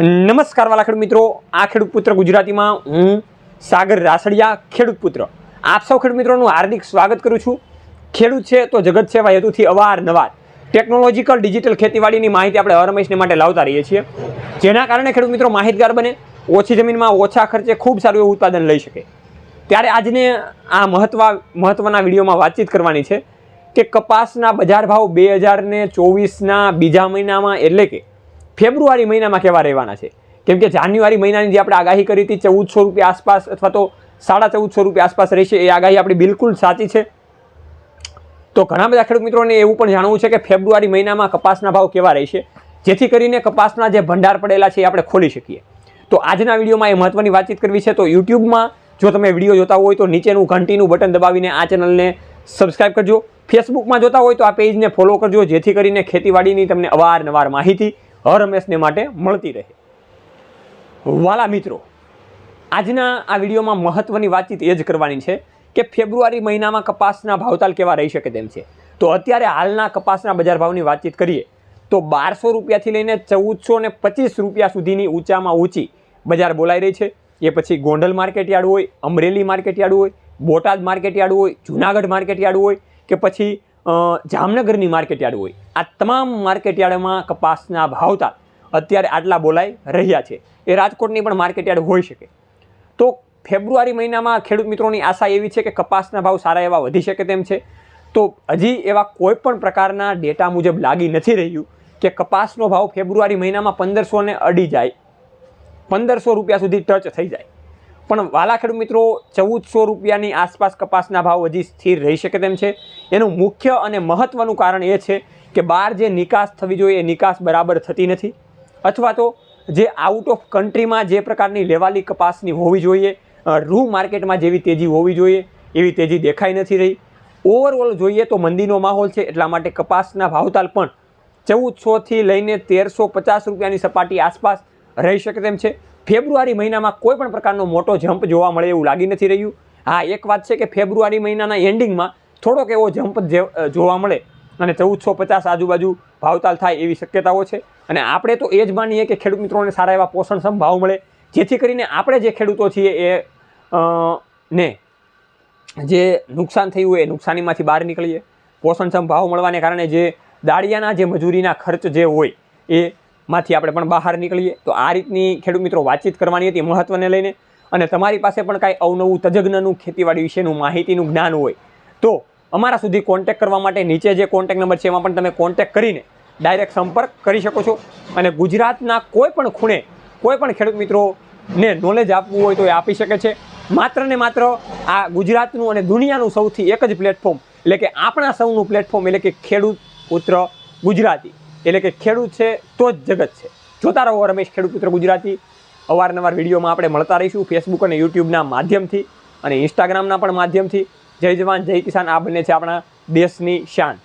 નમસ્કાર વાલા ખેડૂત મિત્રો, આ ખેડૂત પુત્ર ગુજરાતીમાં હું સાગર રાસડિયા ખેડૂત પુત્ર આપ સૌ ખેડૂત મિત્રોનું હાર્દિક સ્વાગત કરું છું। ખેડૂત છે તો જગત સેવા હેતુથી અવારનવાર ટેકનોલોજીકલ ડિજિટલ ખેતીવાડીની માહિતી આપણે હરમેશને માટે લાવતા રહીએ છીએ, જેના કારણે ખેડૂત મિત્રો માહિતગાર બને, ઓછી જમીનમાં ઓછા ખર્ચે ખૂબ સારું એવું ઉત્પાદન લઈ શકે। ત્યારે આજને આ મહત્વના વિડીયોમાં વાતચીત કરવાની છે કે કપાસના બજાર ભાવ 2024ના બીજા મહિનામાં એટલે કે ફેબ્રુઆરી મહિનામાં કેવા રહેવાના છે। કેમ કે જાન્યુઆરી મહિનાની જે આપણે આગાહી કરી હતી 1400 રૂપિયા આસપાસ અથવા તો 1450 રૂપિયા આસપાસ રહેશે, એ આગાહી આપણી બિલકુલ સાચી છે। તો ઘણા બધા ખેડૂત મિત્રોને એવું પણ જાણવું છે કે ફેબ્રુઆરી મહિનામાં કપાસના ભાવ કેવા રહેશે, જેથી કરીને કપાસના જે ભંડાર પડેલા છે એ આપણે ખોલી શકીએ। તો આજના વિડીયોમાં એ મહત્વની વાતચીત કરવી છે। તો યુટ્યુબમાં જો તમે વિડીયો જોતા હોય તો નીચેનું ઘંટીનું બટન દબાવીને આ ચેનલને સબસ્ક્રાઈબ કરજો। ફેસબુકમાં જોતા હોય તો આ પેજને ફોલો કરજો, જેથી કરીને ખેતીવાડીની તમને અવારનવાર માહિતી હરમેશને માટે મળતી રહે। વાલા મિત્રો, આજના આ વિડીયોમાં મહત્વની વાતચીત એ જ કરવાની છે કે ફેબ્રુઆરી મહિનામાં કપાસના ભાવતાલ કેવા રહી શકે તેમ છે। તો અત્યારે હાલના કપાસના બજાર ભાવની વાતચીત કરીએ તો 1200 રૂપિયાથી લઈને 1425 રૂપિયા સુધીની ઊંચામાં ઊંચી બજાર બોલાઈ રહી છે। એ પછી ગોંડલ માર્કેટયાર્ડ હોય, અમરેલી માર્કેટયાર્ડ હોય, બોટાદ માર્કેટયાર્ડ હોય, જુનાગઢ માર્કેટયાર્ડ હોય કે પછી જામનગરની માર્કેટયાર્ડ હોય, આ તમામ માર્કેટયાર્ડમાં કપાસના ભાવતાલ અત્યારે આટલા બોલાઈ રહ્યા છે। એ રાજકોટની પણ માર્કેટયાર્ડ હોઈ શકે। તો ફેબ્રુઆરી મહિનામાં ખેડૂત મિત્રોની આશા એવી છે કે કપાસના ભાવ સારા એવા વધી શકે તેમ છે। તો હજી એવા કોઈ પણ પ્રકારના ડેટા મુજબ લાગી નથી રહ્યું કે કપાસનો ભાવ ફેબ્રુઆરી મહિનામાં 1500 ને અડી જાય, 1500 રૂપિયા સુધી ટચ થઈ જાય। પણ વાલા ખેડૂત મિત્રો, 1400 રૂપિયાની આસપાસ કપાસના ભાવ હજી સ્થિર રહી શકે તેમ છે। એનું મુખ્ય અને મહત્વનું કારણ એ છે કે બહાર જે નિકાસ થવી જોઈએ એ નિકાસ બરાબર થતી નથી, અથવા તો જે આઉટ ઓફ કન્ટ્રીમાં જે પ્રકારની લેવાલી કપાસની હોવી જોઈએ, રૂ માર્કેટમાં જેવી તેજી હોવી જોઈએ એવી તેજી દેખાઈ નથી રહી। ઓવરઓલ જોઈએ તો મંદીનો માહોલ છે, એટલા માટે કપાસના ભાવતાલ પણ 1400થી લઈને 1350 રૂપિયાની સપાટી આસપાસ રહી શકે તેમ છે। ફેબ્રુઆરી મહિનામાં કોઈ પણ પ્રકારનો મોટો જમ્પ જોવા મળે એવું લાગી નથી રહ્યું। હા, એક વાત છે કે ફેબ્રુઆરી મહિનાના એન્ડિંગમાં થોડોક એવો જમ્પ જોવા મળે અને 1450 આજુબાજુ ભાવતાલ થાય એવી શક્યતાઓ છે। અને આપણે તો એ જ માનીએ કે ખેડૂત મિત્રોને સારા એવા પોષણક્ષમ ભાવ મળે, જેથી કરીને આપણે જે ખેડૂતો છીએ એ ને જે નુકસાન થયું હોય એ નુકસાનીમાંથી બહાર નીકળીએ। પોષણક્ષમ ભાવ મળવાને કારણે જે દાળિયાના જે મજૂરીના ખર્ચ જે હોય એમાંથી આપણે પણ બહાર નીકળીએ। તો આ રીતની ખેડૂત મિત્રો વાતચીત કરવાની હતી મહત્વને લઈને। અને તમારી પાસે પણ કાંઈ અવનવું તજજ્ઞનું ખેતીવાડી વિશેનું માહિતીનું જ્ઞાન હોય તો અમારા સુધી કોન્ટેક્ટ કરવા માટે નીચે જે કોન્ટેક્ટ નંબર છે એમાં પણ તમે કોન્ટેક્ટ કરીને ડાયરેક્ટ સંપર્ક કરી શકો છો। અને ગુજરાતના કોઈ પણ ખૂણે કોઈ પણ ખેડૂત મિત્રોને નોલેજ આપવું હોય તો એ આપી શકે છે। માત્ર ને માત્ર આ ગુજરાતનું અને દુનિયાનું સૌથી એક જ પ્લેટફોર્મ એટલે કે આપણા સૌનું પ્લેટફોર્મ એટલે કે ખેડૂત પુત્ર ગુજરાતી, એટલે કે ખેડૂત છે તો જ જગત છે। જોતા રહો રમેશ ખેડૂત પુત્ર ગુજરાતી। અવારનવાર વિડીયોમાં આપણે મળતા રહીશું ફેસબુક અને યુટ્યુબના માધ્યમથી અને ઇન્સ્ટાગ્રામના પણ માધ્યમથી। જય જવાન જય કિસાન, આ બંને છે આપણા દેશની શાન।